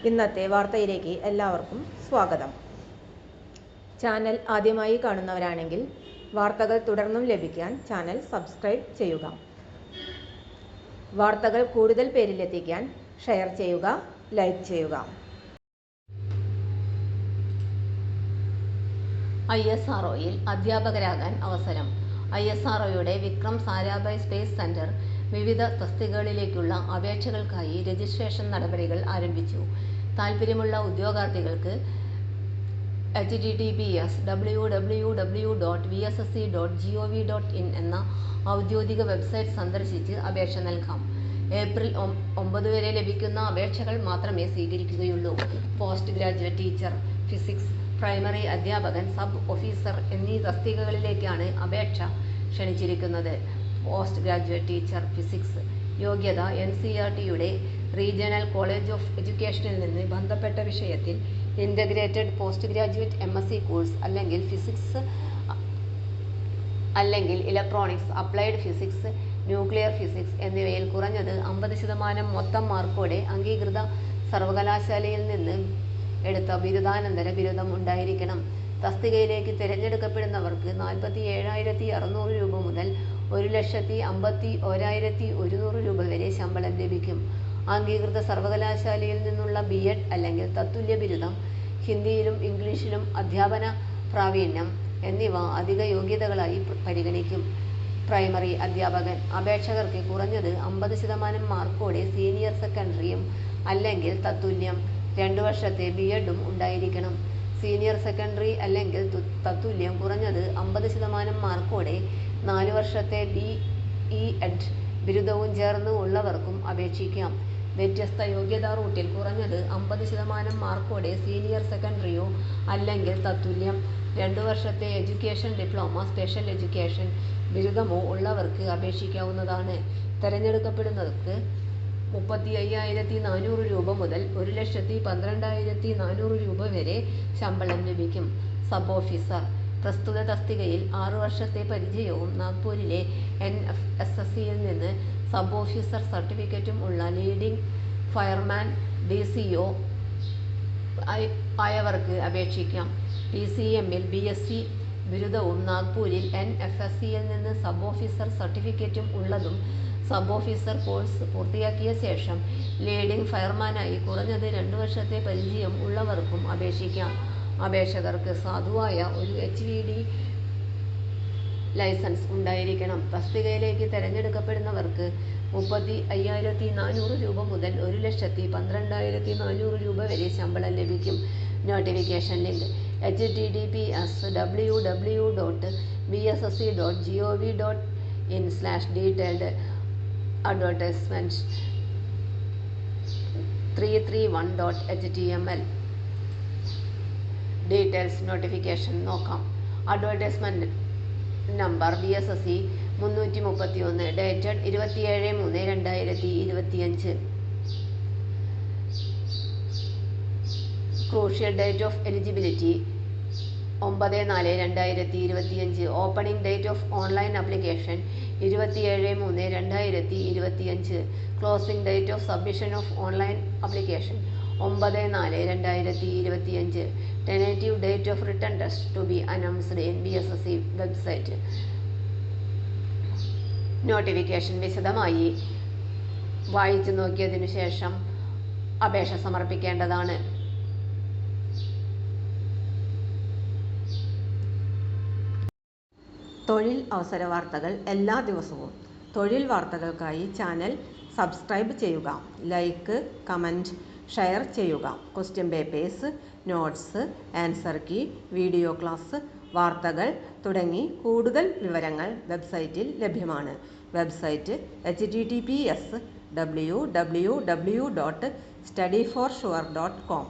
ഇന്നത്തെ വാർത്തയിലേക്ക് എല്ലാവർക്കും സ്വാഗതം. ചാനൽ ആദ്യമായി കാണുന്നവരാണെങ്കിൽ വാർത്തകൾ തുടർന്നും ലഭിക്കാൻ ചാനൽ സബ്സ്ക്രൈബ് ചെയ്യുക. വാർത്തകൾ കൂടുതൽ പേരിലെത്തിക്കാൻ ഷെയർ ചെയ്യുക, ലൈക്ക് ചെയ്യുക. ISROയിൽ അധ്യാപകരാകാൻ അവസരം. ISROയുടെ വിക്രം സാരാഭായ് സ്പേസ് സെന്റർ വിവിധ തസ്തികകളിലേക്കുള്ള അപേക്ഷകൾക്കായി രജിസ്ട്രേഷൻ നടപടികൾ ആരംഭിച്ചു. താൽപ്പര്യമുള്ള ഉദ്യോഗാർത്ഥികൾക്ക് https://www.vssc.gov.in എന്ന ഔദ്യോഗിക വെബ്സൈറ്റ് സന്ദർശിച്ച് അപേക്ഷ നൽകാം. ഏപ്രിൽ 9 വരെ ലഭിക്കുന്ന അപേക്ഷകൾ മാത്രമേ സ്വീകരിക്കുകയുള്ളൂ. Post graduate teacher, physics, primary അധ്യാപകൻ, സബ് ഓഫീസർ എന്നീ തസ്തികകളിലേക്കാണ് അപേക്ഷ ക്ഷണിച്ചിരിക്കുന്നത്. പോസ്റ്റ് ഗ്രാജുവേറ്റ് ടീച്ചർ ഫിസിക്സ് യോഗ്യത NCERTയുടെ റീജിയണൽ കോളേജ് ഓഫ് എഡ്യൂക്കേഷനിൽ നിന്ന് ബന്ധപ്പെട്ട വിഷയത്തിൽ integrated post graduate MSc course അല്ലെങ്കിൽ ഫിസിക്സ് അല്ലെങ്കിൽ electronics, applied physics, nuclear physics എന്നിവയിൽ കുറഞ്ഞത് 50% മൊത്തം മാർക്കോടെ അംഗീകൃത സർവകലാശാലയിൽ നിന്ന് എടുത്ത ബിരുദാനന്തര ബിരുദം ഉണ്ടായിരിക്കണം. തസ്തികയിലേക്ക് തിരഞ്ഞെടുക്കപ്പെടുന്നവർക്ക് 47,600 രൂപ മുതൽ 1,51,100 രൂപ വരെ ശമ്പളം ലഭിക്കും. അംഗീകൃത സർവകലാശാലയിൽ നിന്നുള്ള B.Ed അല്ലെങ്കിൽ തത്തുല്യ ബിരുദം, ഹിന്ദിയിലും ഇംഗ്ലീഷിലും അധ്യാപന പ്രാവീണ്യം എന്നിവ അധിക യോഗ്യതകളായി പരിഗണിക്കും. പ്രൈമറി അധ്യാപകൻ അപേക്ഷകർക്ക് കുറഞ്ഞത് 50% മാർക്കോടെ സീനിയർ സെക്കൻഡറിയും അല്ലെങ്കിൽ തത്തുല്യം 2 വർഷത്തെ B.Edഉം ഉണ്ടായിരിക്കണം. സീനിയർ സെക്കൻഡറി അല്ലെങ്കിൽ തത്തുല്യം കുറഞ്ഞത് 50% മാർക്കോടെ 4 വർഷത്തെ B.Ed ബിരുദവും ചേർന്ന് ഉള്ളവർക്കും അപേക്ഷിക്കാം. വ്യത്യസ്ത യോഗ്യതാ റൂട്ടിൽ കുറഞ്ഞത് 50% മാർക്കോടെ സീനിയർ സെക്കൻഡറിയോ അല്ലെങ്കിൽ തത്തുല്യം 2 വർഷത്തെ എഡ്യൂക്കേഷൻ ഡിപ്ലോമ, സ്പെഷ്യൽ എഡ്യൂക്കേഷൻ ബിരുദമോ ഉള്ളവർക്ക് അപേക്ഷിക്കാവുന്നതാണ്. തിരഞ്ഞെടുക്കപ്പെടുന്നവർക്ക് 35,400 രൂപ മുതൽ 1,12,400 രൂപ വരെ ശമ്പളം ലഭിക്കും. സബ് ഓഫീസർ പ്രസ്തുത തസ്തികയിൽ 6 വർഷത്തെ പരിചയവും നാഗ്പൂരിലെ NFSSCയിൽ നിന്ന് സബ് ഓഫീസർ സർട്ടിഫിക്കറ്റും ഉള്ള ലീഡിംഗ് ഫയർമാൻ DCO ആയവർക്ക് അപേക്ഷിക്കാം. PCMൽ BSc ബിരുദവും നാഗ്പൂരിൽ NFSCയിൽ നിന്ന് സബ് ഓഫീസർ സർട്ടിഫിക്കറ്റും ഉള്ളതും സബ് ഓഫീസർ കോഴ്സ് പൂർത്തിയാക്കിയ ശേഷം ലീഡിംഗ് ഫയർമാനായി കുറഞ്ഞത് 2 വർഷത്തെ പരിചയം ഉള്ളവർക്കും അപേക്ഷിക്കാം. അപേക്ഷകർക്ക് സാധുവായ ഒരു HVD ലൈസൻസ് ഉണ്ടായിരിക്കണം. തസ്തികയിലേക്ക് തിരഞ്ഞെടുക്കപ്പെടുന്നവർക്ക് 35,400 രൂപ മുതൽ 1,12,400 രൂപ വരെ ശമ്പളം ലഭിക്കും. Notification link https://www.vssc.gov.in/detailed advertisement 331.html. Details notification നോക്കാം. Advertisement number VSSC 331, dated 27/3/2025. Crucial date of eligibility 9/4/2025. Opening date of online application 27/3/2025. Closing date of submission of online application 9/4/2025. Tentative date of written test to be announced in VSSC website. Notification വിശദമായി വായിച്ചു നോക്കിയതിനു ശേഷം അപേക്ഷ സമർപ്പിക്കേണ്ടതാണ്. തൊഴിൽ അവസര വാർത്തകൾ എല്ലാ ദിവസവും. തൊഴിൽ വാർത്തകൾക്കായി ചാനൽ സബ്സ്ക്രൈബ് ചെയ്യുക, ലൈക്ക്, കമൻറ്റ്, ഷെയർ ചെയ്യുക. Question papers, notes, answer key, video class, വാർത്തകൾ തുടങ്ങി കൂടുതൽ വിവരങ്ങൾ വെബ്സൈറ്റിൽ ലഭ്യമാണ്. Website https://www.studyforsure.com